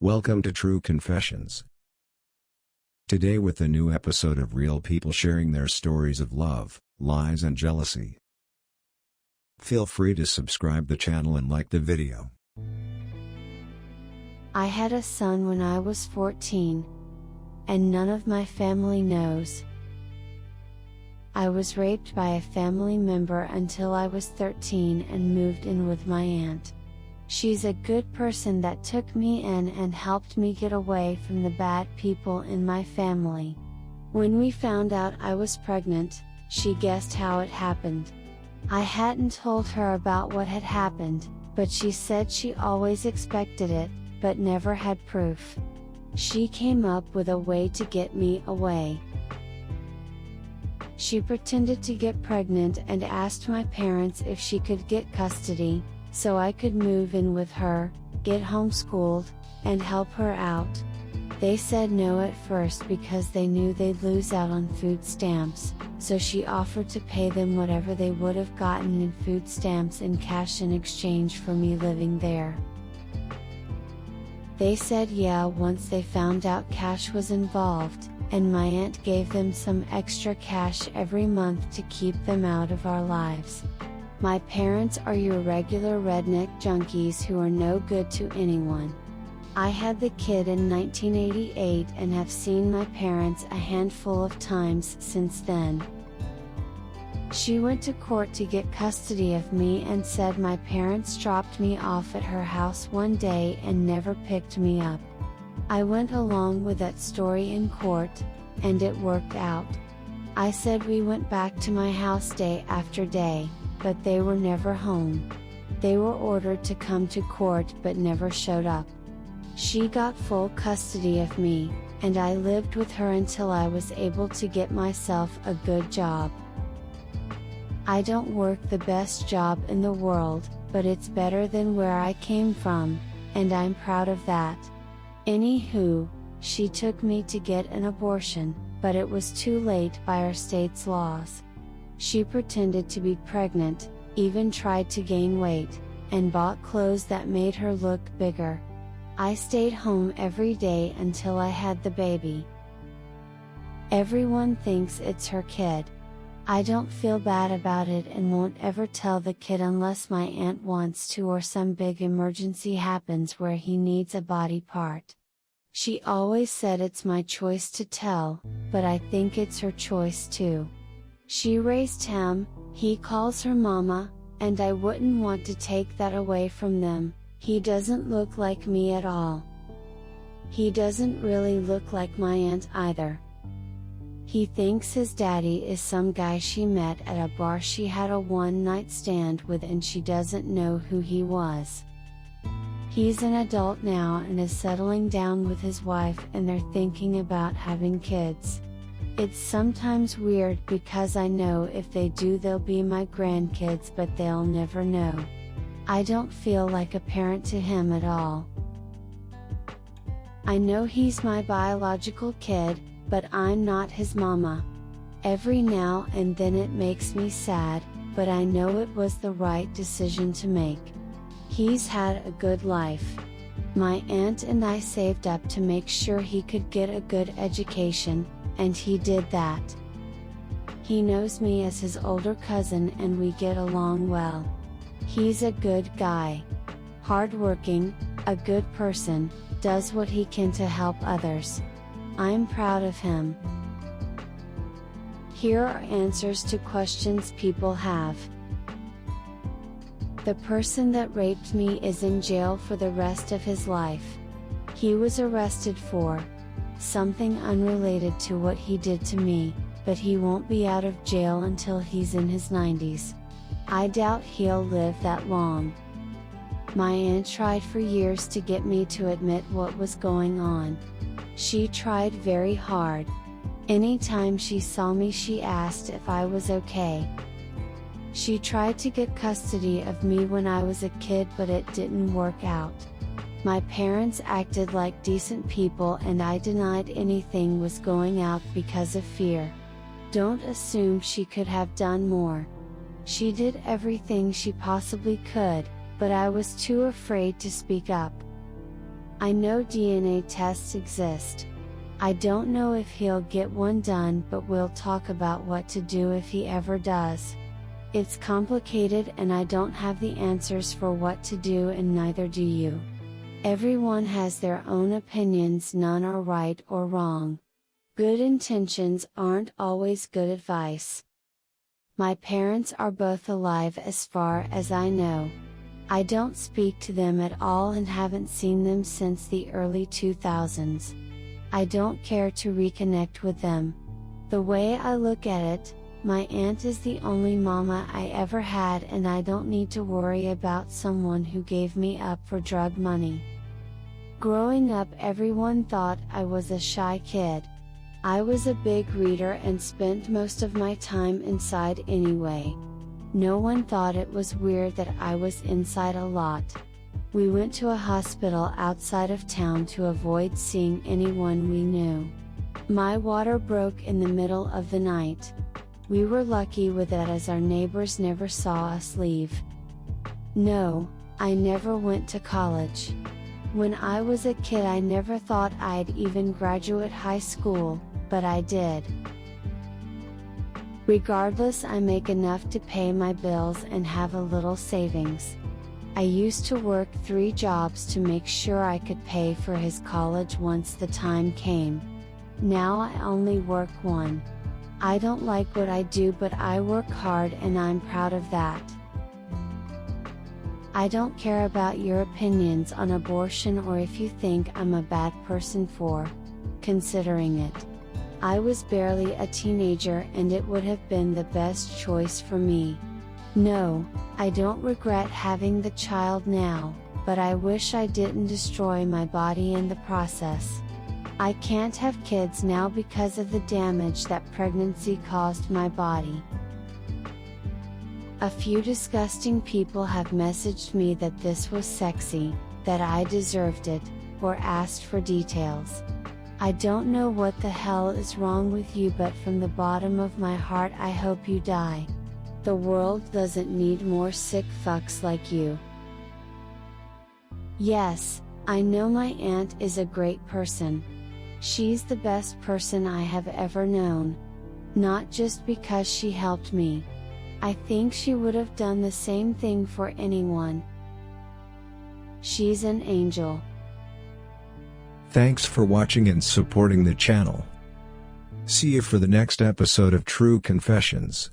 Welcome to True Confessions. Today with a new episode of real people sharing their stories of love, lies and jealousy. Feel free to subscribe the channel and like the video. I had a son when I was 14, and none of my family knows. I was raped by a family member until I was 13 and moved in with my aunt. She's a good person that took me in and helped me get away from the bad people in my family. When we found out I was pregnant, she guessed how it happened. I hadn't told her about what had happened, but she said she always expected it, but never had proof. She came up with a way to get me away. She pretended to get pregnant and asked my parents if she could get custody, so I could move in with her, get homeschooled, and help her out. They said no at first because they knew they'd lose out on food stamps, so she offered to pay them whatever they would have gotten in food stamps in cash in exchange for me living there. They said yeah once they found out cash was involved, and my aunt gave them some extra cash every month to keep them out of our lives. My parents are your regular redneck junkies who are no good to anyone. I had the kid in 1988 and have seen my parents a handful of times since then. She went to court to get custody of me and said my parents dropped me off at her house one day and never picked me up. I went along with that story in court, and it worked out. I said we went back to my house day after day, but they were never home. They were ordered to come to court but never showed up. She got full custody of me, and I lived with her until I was able to get myself a good job. I don't work the best job in the world, but it's better than where I came from, and I'm proud of that. Anywho, she took me to get an abortion, but it was too late by our state's laws. She pretended to be pregnant, even tried to gain weight, and bought clothes that made her look bigger. I stayed home every day until I had the baby. Everyone thinks it's her kid. I don't feel bad about it and won't ever tell the kid unless my aunt wants to or some big emergency happens where he needs a body part. She always said it's my choice to tell, but I think it's her choice too. She raised him, he calls her mama, and I wouldn't want to take that away from them. He doesn't look like me at all. He doesn't really look like my aunt either. He thinks his daddy is some guy she met at a bar she had a one-night stand with and she doesn't know who he was. He's an adult now and is settling down with his wife and they're thinking about having kids. It's sometimes weird because I know if they do they'll be my grandkids but they'll never know. I don't feel like a parent to him at all. I know he's my biological kid, but I'm not his mama. Every now and then it makes me sad, but I know it was the right decision to make. He's had a good life. My aunt and I saved up to make sure he could get a good education, and he did that. He knows me as his older cousin and we get along well. He's a good guy. Hardworking, a good person, does what he can to help others. I'm proud of him. Here are answers to questions people have. The person that raped me is in jail for the rest of his life. He was arrested for something unrelated to what he did to me, but he won't be out of jail until he's in his 90s. I doubt he'll live that long. My aunt tried for years to get me to admit what was going on. She tried very hard. Anytime she saw me she asked if I was okay. She tried to get custody of me when I was a kid but it didn't work out. My parents acted like decent people and I denied anything was going out because of fear. Don't assume she could have done more. She did everything she possibly could, but I was too afraid to speak up. I know DNA tests exist. I don't know if he'll get one done, but we'll talk about what to do if he ever does. It's complicated and I don't have the answers for what to do, and neither do you. Everyone has their own opinions, none are right or wrong. Good intentions aren't always good advice. My parents are both alive as far as I know. I don't speak to them at all and haven't seen them since the early 2000s. I don't care to reconnect with them. The way I look at it, my aunt is the only mama I ever had, and I don't need to worry about someone who gave me up for drug money. Growing up, everyone thought I was a shy kid. I was a big reader and spent most of my time inside anyway. No one thought it was weird that I was inside a lot. We went to a hospital outside of town to avoid seeing anyone we knew. My water broke in the middle of the night. We were lucky with that, as our neighbors never saw us leave. No, I never went to college. When I was a kid, I never thought I'd even graduate high school, but I did. Regardless, I make enough to pay my bills and have a little savings. I used to work 3 jobs to make sure I could pay for his college once the time came. Now I only work 1. I don't like what I do, but I work hard and I'm proud of that. I don't care about your opinions on abortion or if you think I'm a bad person for considering it. I was barely a teenager and it would have been the best choice for me. No, I don't regret having the child now, but I wish I didn't destroy my body in the process. I can't have kids now because of the damage that pregnancy caused my body. A few disgusting people have messaged me that this was sexy, that I deserved it, or asked for details. I don't know what the hell is wrong with you, but from the bottom of my heart I hope you die. The world doesn't need more sick fucks like you. Yes, I know my aunt is a great person. She's the best person I have ever known. Not just because she helped me. I think she would have done the same thing for anyone. She's an angel. Thanks for watching and supporting the channel. See you for the next episode of True Confessions.